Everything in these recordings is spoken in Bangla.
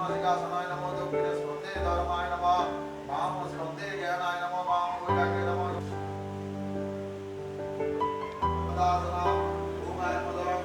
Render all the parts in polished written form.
सिंहासनाय नमो दक्षिणे स्कंदे धर्माय नमः वाम स्कंदे ज्ञानाय नमः वाम वैराग्याय नमः दासना भूमाय मदरम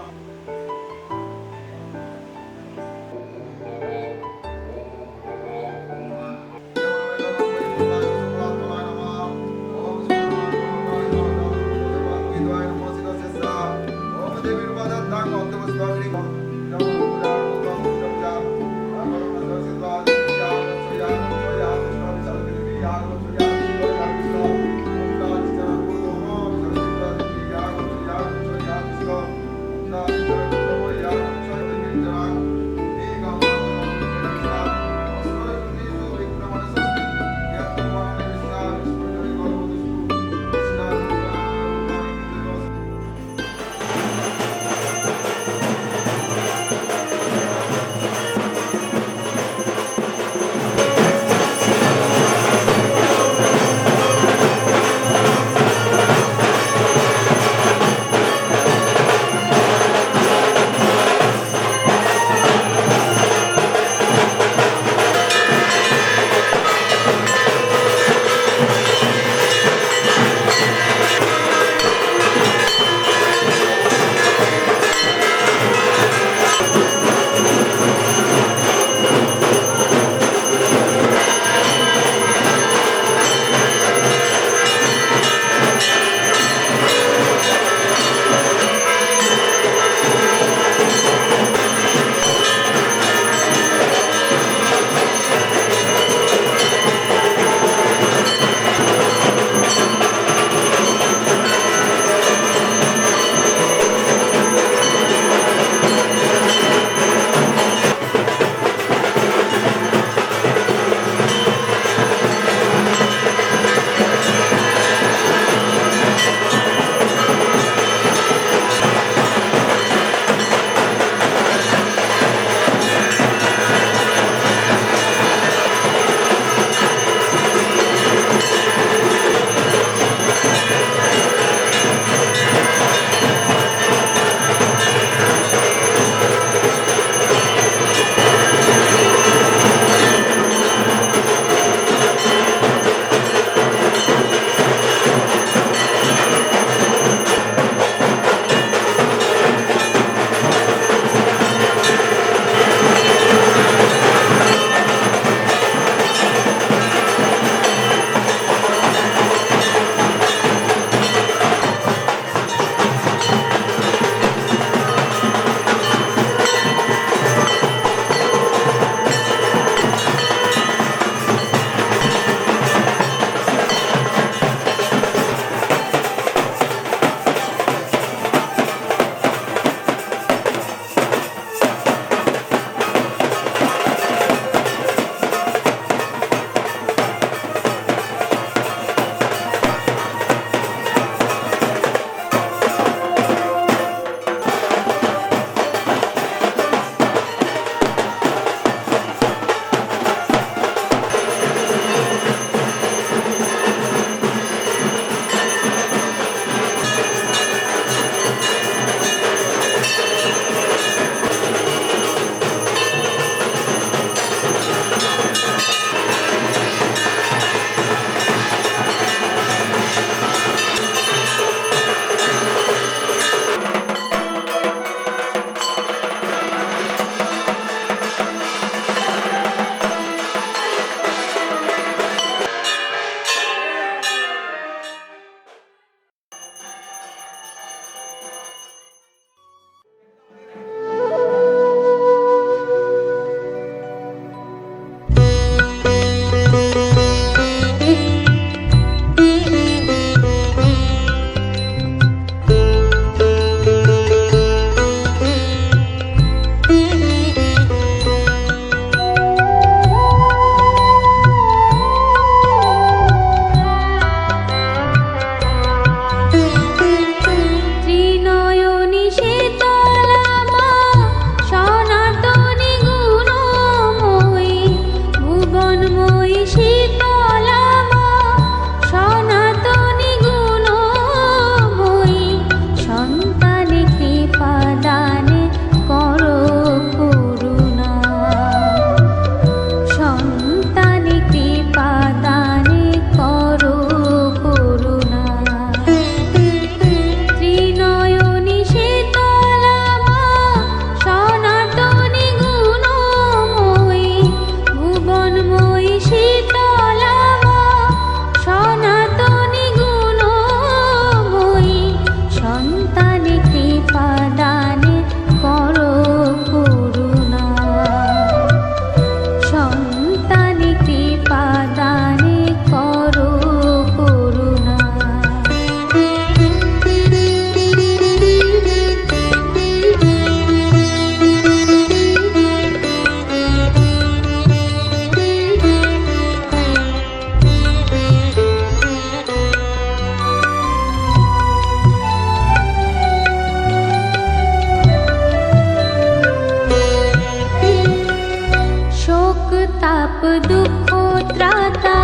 দুঃখ ত্রাতা,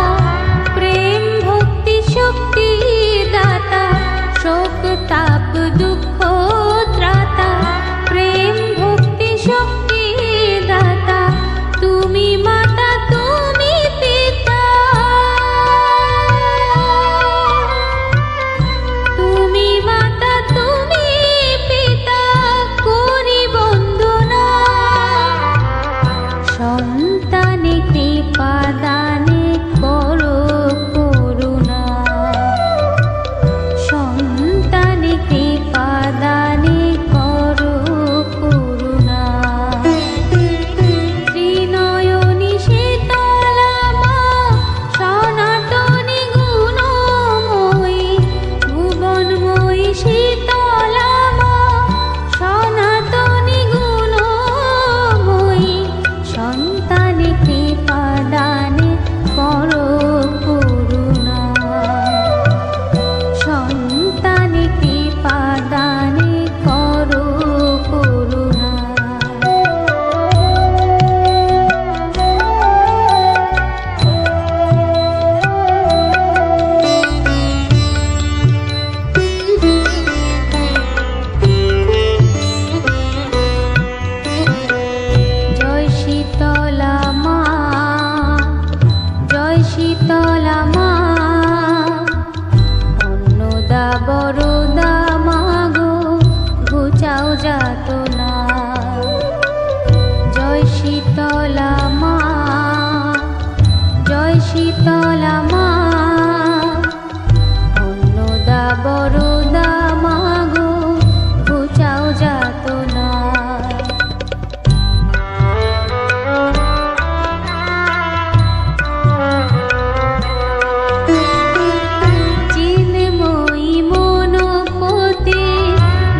প্রেম ভক্তি শক্তি দাতা। শোক তাপ দুঃখ ত্রাতা, প্রেম ভক্তি শক্তি দাতা। তুমি মাতা তুমি পিতা, তুমি মাতা তুমি পিতা, করি বন্দনা। সন্তানে কৃপা দানে করো করুণা, সন্তানে কৃপা দানে করো করুণা। ত্রিনয়নী শীতলা মা, সনাতনী গুণময়ী, ভুবনময়ী শীতলা মা, সনাতনী গুণময়ী। সন্তানে কৃপা দানে করো করুণা, সন্তানে কৃপা দানে করো করুণা। জয় শীতলা মা, জয় শীতলা মা, অন্নদা বরদা মাগো, ঘুচাও যাতনা। জয় শীতলা মা, জয় শীতলা মা, অন্নদা বরদা মাগো, ঘুচাও যাতনা। চিন্ময়ী মনোপতি,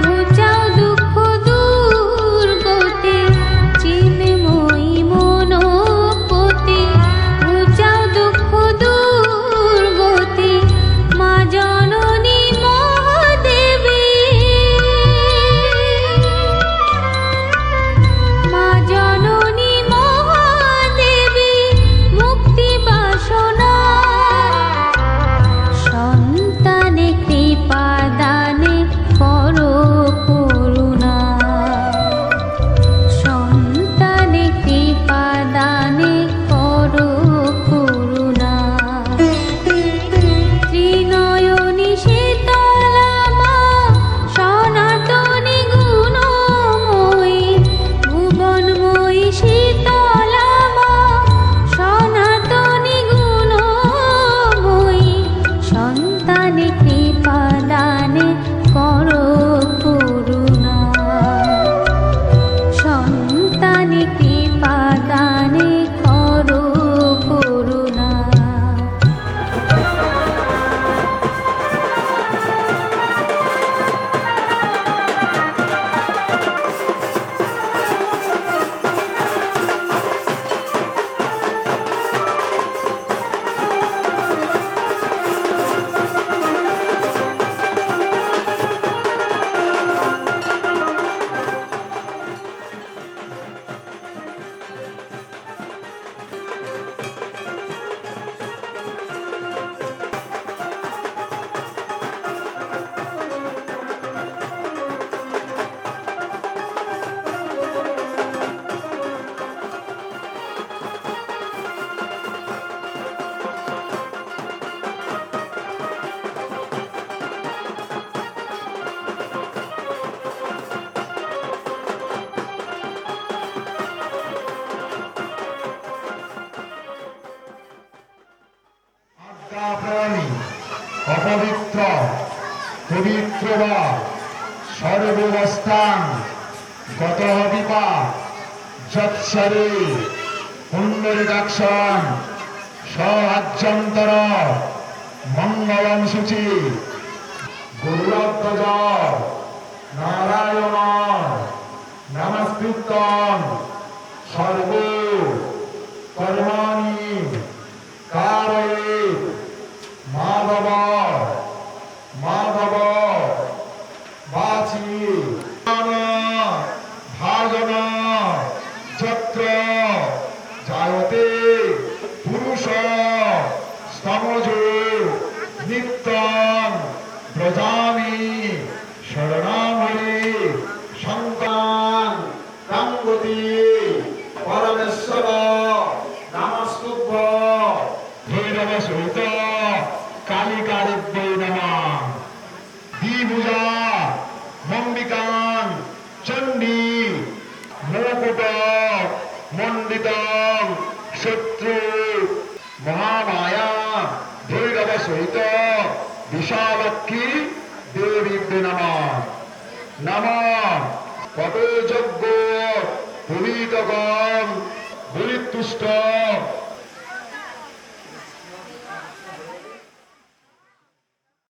ঘুচাও দুঃখ দুর্গতি। চিন্ময়ী মনোপতি, ঘুচাও দুঃখ দুর্গতি। মা জননী মহাদেবী, মা জননী মহাদেবী, মুক্তি বাসনা। সন্তানে কৃপা দানে করো করুণা, সন্তানে কৃপা দানে করো করুণা। ত্রিনয়নী শীতলা মা, সনাতনী গুণময়ী, ভুবনময়ী শীতলা মা, সনাতনী গুণময়ী। সন্তানে কৃপা দানে করো করুণা, সন্তানে কৃপা দানে করো করুণা। আজ্ঞাপ্রাণী অপবিত্র পবিত্র বা সর্বস্থান গত বিপা যৎসরে পুণ্যরিদাক্ষণ সহাজ্যন্তর মঙ্গলম সূচি গৌরধ্বজ নারায়ণ নমস্কৃত্যং সর্ব কর্মাণি কারয়েৎ মাধব মাধব বাচি ভাজন যত্র জায়তে ব্রজামি শরণামরি শঙ্কান কাঙ্গতি পরমেশ্বর নমস্তুভ্য ভৈরব সহিত কালিকারিদ্যৈ নমঃ দ্বিভুজা মম্বিকাং চণ্ডী মুকুট মণ্ডিত শত্রু মহামায়া ভৈরব সহিত বিশালাক্ষী দেবী নমঃ নমঃ পতযজ্ঞ পুরীতকম বলিতুষ্ট